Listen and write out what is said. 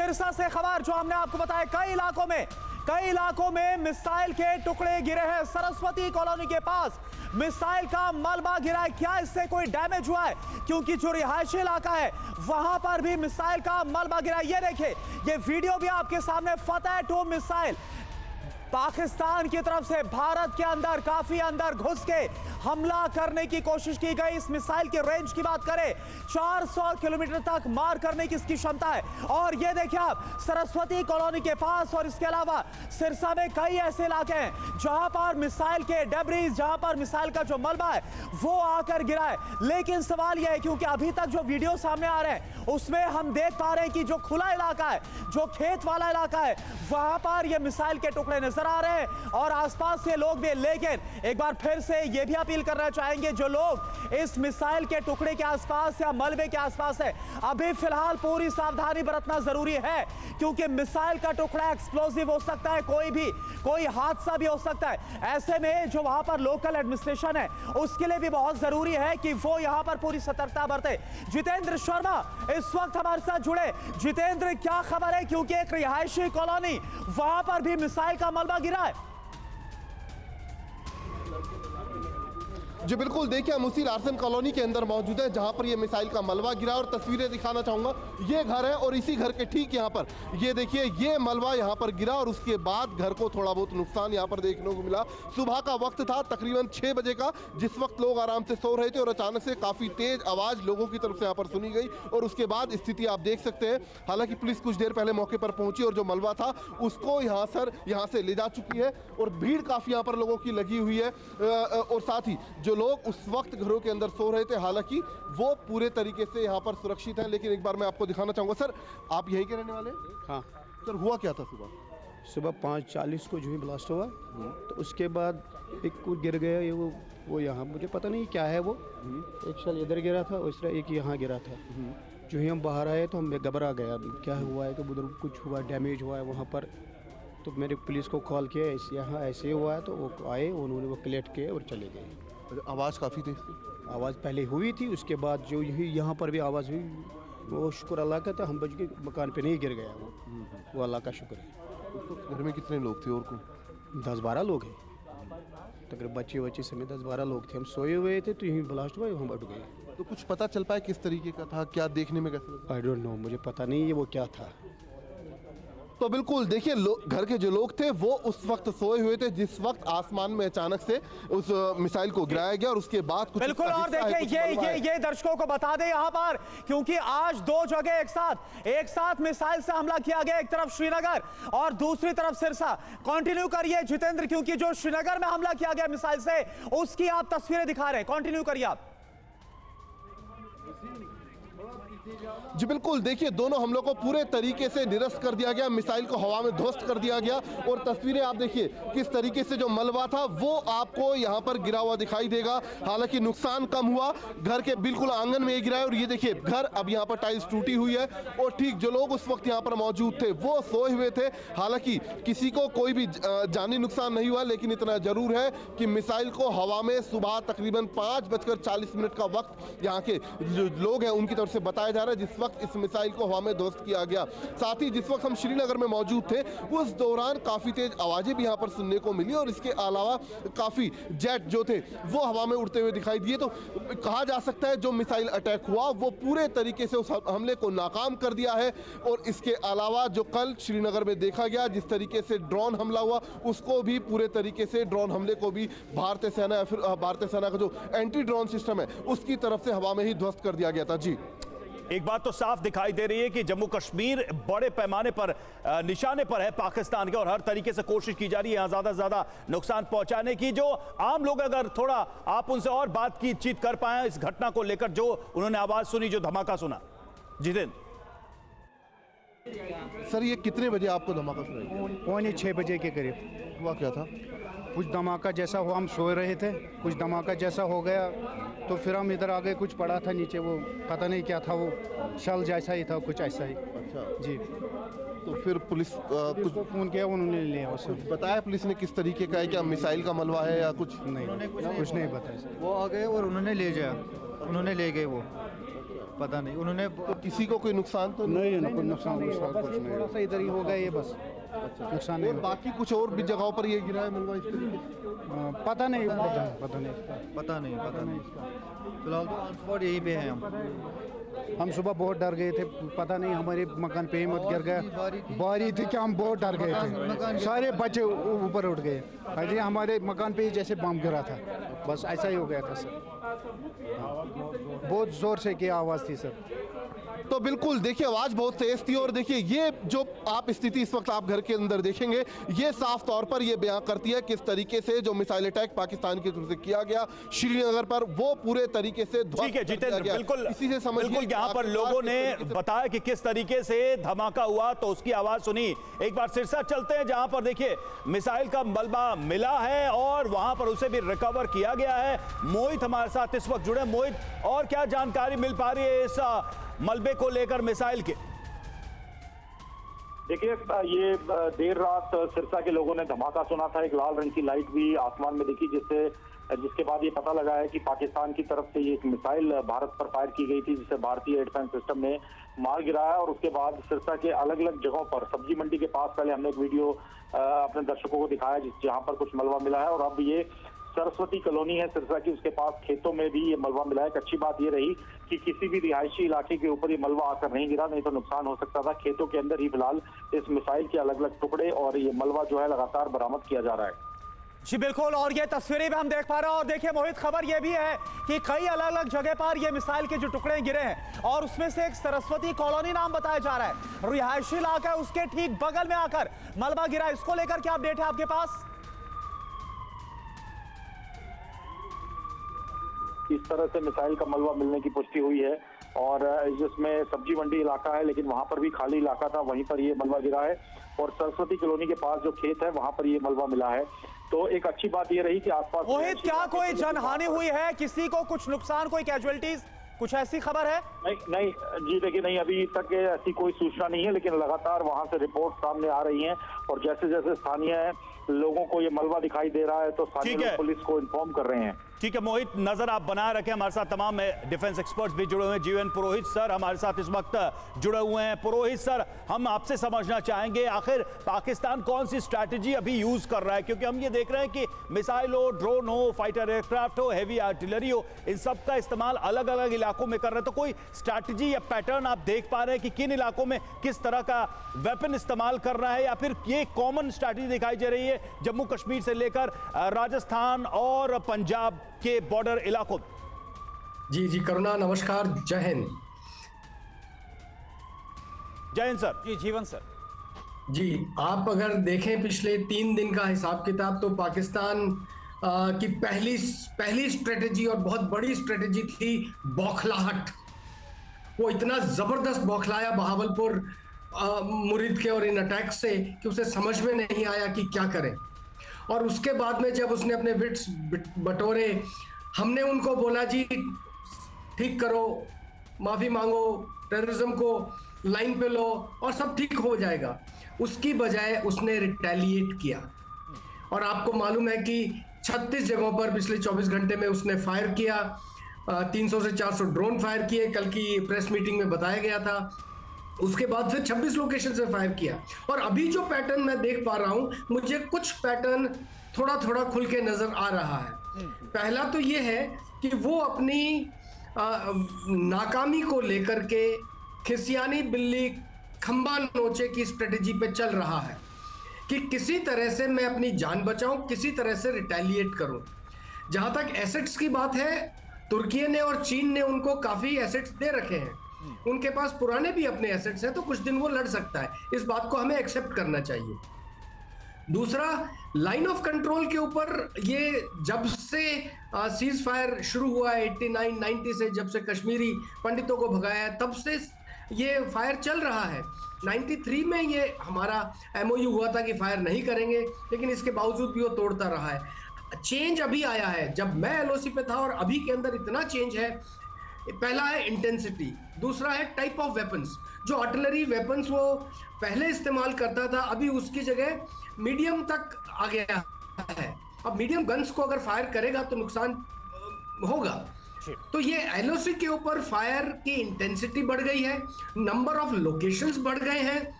सिरसा से खबर जो हमने आपको बताया, कई इलाकों में मिसाइल के टुकड़े गिरे हैं। सरस्वती कॉलोनी के पास मिसाइल का मलबा गिरा है। क्या इससे कोई डैमेज हुआ है? क्योंकि जो रिहायशी इलाका है वहां पर भी मिसाइल का मलबा गिरा है। ये देखिए, ये वीडियो भी आपके सामने। फतेह 2 मिसाइल पाकिस्तान की तरफ से भारत के अंदर काफी अंदर घुस के हमला करने की कोशिश की गई। इस मिसाइल की रेंज की बात करें 400 किलोमीटर तक मार करने की इसकी क्षमता है। और ये देखिए आप सरस्वती कॉलोनी के पास और इसके अलावा सिरसा में कई ऐसे इलाके हैं जहां पर मिसाइल के डेब्रीज, जहां पर मिसाइल का जो मलबा है वो आकर गिरा है। लेकिन सवाल यह है, क्योंकि अभी तक जो वीडियो सामने आ रहे हैं उसमें हम देख पा रहे हैं कि जो खुला इलाका है, जो खेत वाला इलाका है, वहां पर ये मिसाइल के टुकड़े नजर आ रहे हैं और आसपास के लोग भी। लेकिन एक बार फिर से ये भी अपील करना चाहेंगे, जो लोग इस मिसाइल के टुकड़े के आसपास या मलबे के आसपास है, अभी फिलहाल पूरी सावधानी बरतना जरूरी है, क्योंकि मिसाइल का टुकड़ा एक्सप्लोसिव हो सकता है, कोई हादसा भी हो सकता है। ऐसे में जो वहां पर लोकल एडमिनिस्ट्रेशन है उसके लिए भी बहुत जरूरी है कि वो यहां पर पूरी सतर्कता बरते। जितेंद्र शर्मा इस वक्त हमारे साथ जुड़े। जितेंद्र, क्या खबर है? क्योंकि एक रिहायशी कॉलोनी, वहां पर भी मिसाइल का मलबा गिरा है। जी बिल्कुल, देखिए हम उसी लार्सन कॉलोनी के अंदर मौजूद है जहां पर ये मिसाइल का मलबा गिरा और तस्वीरें दिखाना चाहूँगा। ये घर है और इसी घर के ठीक यहाँ पर ये देखिए ये मलबा यहाँ पर गिरा और उसके बाद घर को थोड़ा बहुत नुकसान यहाँ पर देखने को मिला। सुबह का वक्त था, तकरीबन 6 बजे का, जिस वक्त लोग आराम से सो रहे थे और अचानक से काफ़ी तेज आवाज़ लोगों की तरफ से यहाँ पर सुनी गई और उसके बाद स्थिति आप देख सकते हैं। हालांकि पुलिस कुछ देर पहले मौके पर पहुंची और जो मलबा था उसको यहाँ से ले जा चुकी है और भीड़ काफ़ी यहाँ पर लोगों की लगी हुई है। और साथ ही जो लोग उस वक्त घरों के अंदर सो रहे थे, हालांकि वो पूरे तरीके से यहाँ पर सुरक्षित हैं। लेकिन एक बार मैं आपको दिखाना चाहूँगा। सर, आप यहीं के रहने वाले हैं? हाँ सर, हुआ क्या था सुबह 5:40 को जो ही ब्लास्ट हुआ, तो उसके बाद एक को गिर गया। ये वो यहाँ मुझे पता नहीं क्या है, वो एक शल इधर गिरा था, उस तरह एक यहाँ गिरा था। जो ही हम बाहर आए तो हम घबरा गया, क्या हुआ है, तो उधर कुछ हुआ, डैमेज हुआ है वहाँ पर। तो मैंने पुलिस को कॉल किया, यहाँ ऐसे हुआ है, तो वो आए, उन्होंने वो कलेक्ट किए और चले गए। आवाज़ काफ़ी तेज थी? आवाज़ पहले हुई थी, उसके बाद जो यही यहाँ पर भी आवाज़ हुई, वो शुक्र अल्लाह का था, हम बच के मकान पे नहीं गिर गया वो अल्लाह का शुक्र है। उस वक्त घर में कितने लोग थे? और को 10-12 लोग हैं, तकरीबन बच्चे समेत 10-12 लोग थे। हम सोए हुए थे तो यहीं ब्लास्ट हुआ, हम उठ गए। तो कुछ पता चल पाया किस तरीके का था, क्या देखने में कैसा? आई डोंट नो, मुझे पता नहीं है वो क्या था। तो बिल्कुल देखिए, घर के जो लोग थे वो उस वक्त सोए हुए थे जिस वक्त आसमान में अचानक से उस मिसाइल को गिराया गया और उसके बाद कुछ बिल्कुल। और देखिए ये दर्शकों को बता दें यहाँ पर, क्योंकि आज 2 जगह एक साथ मिसाइल से हमला किया गया, एक तरफ श्रीनगर और दूसरी तरफ सिरसा। कंटिन्यू करिए जितेंद्र, क्योंकि जो श्रीनगर में हमला किया गया मिसाइल से उसकी आप तस्वीरें दिखा रहे हैं। कंटिन्यू करिए आप। जी बिल्कुल, देखिए दोनों हमलों को पूरे तरीके से निरस्त कर दिया गया, मिसाइल को हवा में ध्वस्त कर दिया गया और तस्वीरें आप देखिए किस तरीके से जो मलबा था वो आपको यहाँ पर गिरा हुआ दिखाई देगा। हालांकि नुकसान कम हुआ, घर के बिल्कुल आंगन में गिरा है और ये देखिए घर अब यहाँ पर टाइल्स टूटी हुई है और ठीक जो लोग उस वक्त यहाँ पर मौजूद थे वो सोए हुए थे। हालांकि किसी को कोई भी जानी नुकसान नहीं हुआ, लेकिन इतना जरूर है कि मिसाइल को हवा में सुबह तकरीबन 5:40 का वक्त यहाँ के जो लोग हैं उनकी तरफ से बताया जा रहा है, जिस वक्त इस मिसाइल को हवा में ध्वस्त किया गया। साथ ही जिस वक्त हम श्रीनगर में मौजूद थे उस दौरान काफ़ी तेज आवाज़ें भी यहाँ पर सुनने को मिली और इसके अलावा काफ़ी जेट जो थे वो हवा में उड़ते हुए दिखाई दिए। तो कहा जा सकता है जो मिसाइल अटैक हुआ वो पूरे तरीके से उस हमले को नाकाम कर दिया है। और इसके अलावा जो कल श्रीनगर में देखा गया जिस तरीके से ड्रोन हमला हुआ, उसको भी पूरे तरीके से ड्रोन हमले को भी भारतीय सेना या फिर भारतीय सेना का जो एंटी ड्रोन सिस्टम है उसकी तरफ से हवा में ही ध्वस्त कर दिया गया था। जी, एक बात तो साफ दिखाई दे रही है कि जम्मू कश्मीर बड़े पैमाने पर निशाने पर है पाकिस्तान के और हर तरीके से कोशिश की जा रही है यहां ज्यादा से ज्यादा नुकसान पहुंचाने की। जो आम लोग, अगर थोड़ा आप उनसे और बातचीत कर पाए इस घटना को लेकर, जो उन्होंने आवाज सुनी, जो धमाका सुना। जितेंद्र सर, ये कितने बजे आपको धमाका सुनाई? 5:45 बजे के करीब। हुआ क्या था? कुछ धमाका जैसा हुआ, हम सो रहे थे, कुछ धमाका जैसा हो गया तो फिर हम इधर आ गए। कुछ पड़ा था नीचे, वो पता नहीं क्या था, वो शल जैसा ही था, कुछ ऐसा ही। अच्छा जी, तो फिर पुलिस कुछ को फ़ोन किया, उन्होंने लिया। उसे बताया पुलिस ने किस तरीके का है, क्या मिसाइल का मलबा है या कुछ? नहीं, कुछ नहीं बताया। वो आ गए और उन्होंने ले जाया। उन्होंने ले गए वो, पता नहीं उन्होंने तो किसी को कोई नुकसान तो नहीं है ना, कोई नुकसान कुछ नहीं, थोड़ा सा इधर ही हो गया ये बस, नुकसान नहीं और बाकी कुछ और भी जगहों पर ये गिरा है मलबा इस तरीके से? पता नहीं पता नहीं पता नहीं फिलहाल तो ऑन स्पॉट यहीं पे हैं हम सुबह बहुत डर गए थे, पता नहीं हमारे मकान पे ही मत गिर गया, बारी थी कि हम बहुत डर गए थे, सारे बच्चे ऊपर उठ गए। अजय हमारे मकान पे ही जैसे बम गिरा था, बस ऐसा ही हो गया था सर, बहुत जोर से की आवाज़ थी सर। तो बिल्कुल देखिए आवाज बहुत तेज थी और देखिए ये जो आप स्थिति इस वक्त आप घर के अंदर देखेंगे ये साफ तौर पर ये बयां करती है किस तरीके से जो मिसाइल अटैक पाकिस्तान की तरफ से किया गया श्रीनगर पर वो पूरे तरीके से ठीक है जितेंद्र, बिल्कुल इसी से समझिए बिल्कुल यहाँ पर लोगों ने बताया कि किस तरीके से धमाका हुआ, तो उसकी आवाज सुनी। एक बार सिरसा चलते हैं जहां पर देखिए मिसाइल का मलबा मिला है और वहां पर उसे भी रिकवर किया गया है। मोहित हमारे साथ इस वक्त जुड़े। मोहित, और क्या जानकारी मिल पा रही है इस मलबे को लेकर मिसाइल के? देखिए ये देर रात सिरसा के लोगों ने धमाका सुना था, एक लाल रंग की लाइट भी आसमान में दिखी जिसके बाद ये पता लगा है कि पाकिस्तान की तरफ से ये एक मिसाइल भारत पर फायर की गई थी जिसे भारतीय एयर डिफेंस सिस्टम ने मार गिराया। और उसके बाद सिरसा के अलग अलग जगहों पर सब्जी मंडी के पास पहले हमने एक वीडियो अपने दर्शकों को दिखाया जहां पर कुछ मलबा मिला है, और अब ये सरस्वती कॉलोनी है सिरसा की, उसके पास खेतों में भी ये मलबा मिला है। एक अच्छी बात ये रही कि किसी भी रिहायशी इलाके के ऊपर ये मलबा आकर नहीं गिरा, नहीं तो नुकसान हो सकता था। खेतों के अंदर ही फिलहाल इस मिसाइल के अलग अलग टुकड़े और ये मलबा जो है लगातार बरामद किया जा रहा है। जी बिल्कुल, और ये तस्वीरें भी हम देख पा रहे हैं। और देखिए मोहित, खबर ये भी है कि कई अलग अलग जगह पर ये मिसाइल के जो टुकड़े गिरे हैं और उसमें से एक सरस्वती कॉलोनी नाम बताया जा रहा है, रिहायशी इलाका है, उसके ठीक बगल में आकर मलबा गिरा। इसको लेकर क्या अपडेट है आपके पास? इस तरह से मिसाइल का मलबा मिलने की पुष्टि हुई है और जिसमें सब्जी मंडी इलाका है लेकिन वहां पर भी खाली इलाका था, वहीं पर ये मलबा गिरा है। और सरस्वती कॉलोनी के पास जो खेत है वहां पर ये मलबा मिला है। तो एक अच्छी बात ये रही कि आसपास मोहित, क्या कोई जनहानि हुई है? किसी को कुछ नुकसान, कोई कैजुअलिटीज, कुछ ऐसी खबर है? नहीं जी, देखिए नहीं, अभी तक ऐसी कोई सूचना नहीं है, लेकिन लगातार वहां से रिपोर्ट सामने आ रही हैं और जैसे जैसे स्थानीय लोगों को ये मलबा दिखाई दे रहा है तो स्थानीय लोग पुलिस को इन्फॉर्म कर रहे हैं। ठीक है मोहित, नजर आप बनाए रखें। हमारे साथ तमाम डिफेंस एक्सपर्ट्स भी जुड़े हुए हैं। जीवन पुरोहित सर हमारे साथ इस वक्त जुड़े हुए हैं। पुरोहित सर, हम आपसे समझना चाहेंगे आखिर पाकिस्तान कौन सी स्ट्रैटेजी अभी यूज कर रहा है, क्योंकि हम ये देख रहे हैं कि मिसाइल हो, ड्रोन हो, फाइटर एयरक्राफ्ट हो, हैवी आर्टिलरी हो, इन सब का इस्तेमाल अलग अलग इलाकों में कर रहे हैं। तो कोई स्ट्रैटेजी या पैटर्न आप देख पा रहे हैं कि किन इलाकों में किस तरह का वेपन इस्तेमाल कर रहा है, या फिर ये कॉमन स्ट्रैटेजी दिखाई दे रही है जम्मू कश्मीर से लेकर राजस्थान और पंजाब के बॉर्डर इलाकों? जी करुणा, नमस्कार, जय हिंद। जय हिंद सर। जी जीवन सर। जी, आप अगर देखें पिछले 3 दिन का हिसाब किताब तो पाकिस्तान की पहली स्ट्रेटेजी और बहुत बड़ी स्ट्रेटेजी थी बौखलाहट। वो इतना जबरदस्त बौखलाया बहावलपुर मुरीद के और इन अटैक से कि उसे समझ में नहीं आया कि क्या करें। और उसके बाद में जब उसने अपने विट्स बटोरे, हमने उनको बोला जी ठीक करो, माफ़ी मांगो, टेररिज्म को लाइन पे लो और सब ठीक हो जाएगा। उसकी बजाय उसने रिटेलिएट किया और आपको मालूम है कि 36 जगहों पर पिछले 24 घंटे में उसने फायर किया। 300 से 400 ड्रोन फायर किए, कल की प्रेस मीटिंग में बताया गया था। उसके बाद फिर 26 लोकेशन से फायर किया। और अभी जो पैटर्न मैं देख पा रहा हूं, मुझे कुछ पैटर्न थोड़ा थोड़ा खुल के नजर आ रहा है। पहला तो ये है कि वो अपनी नाकामी को लेकर के खिसियानी बिल्ली खंबा नोचे की स्ट्रेटेजी पे चल रहा है कि किसी तरह से मैं अपनी जान बचाऊं, किसी तरह से रिटेलिएट करूं। जहां तक एसेट्स की बात है, तुर्की ने और चीन ने उनको काफी एसेट्स दे रखे हैं, उनके पास पुराने भी अपने एसेट्स हैं, तो कुछ दिन वो लड़ सकता है। इस बात को हमें एक्सेप्ट करना चाहिए। दूसरा, लाइन ऑफ कंट्रोल के ऊपर ये जब से सीज फायर शुरू हुआ है 89-90 से, जब से कश्मीरी पंडितों को भगाया है, तब से ये फायर चल रहा है। 93 में ये हमारा MOU हुआ था कि फायर नहीं करेंगे, लेकिन इसके बावजूद भी वो तोड़ता रहा है। चेंज अभी आया है, जब मैं LOC पे था और अभी के अंदर इतना चेंज है। पहला है इंटेंसिटी, दूसरा है टाइप ऑफ वेपन्स। जो आर्टिलरी वेपन्स वो पहले इस्तेमाल करता था, अभी उसकी जगह मीडियम तक आ गया है। अब मीडियम गन्स को अगर फायर करेगा तो नुकसान होगा, तो ये एलओसी के ऊपर फायर की इंटेंसिटी बढ़ गई है, नंबर ऑफ लोकेशंस बढ़ गए हैं,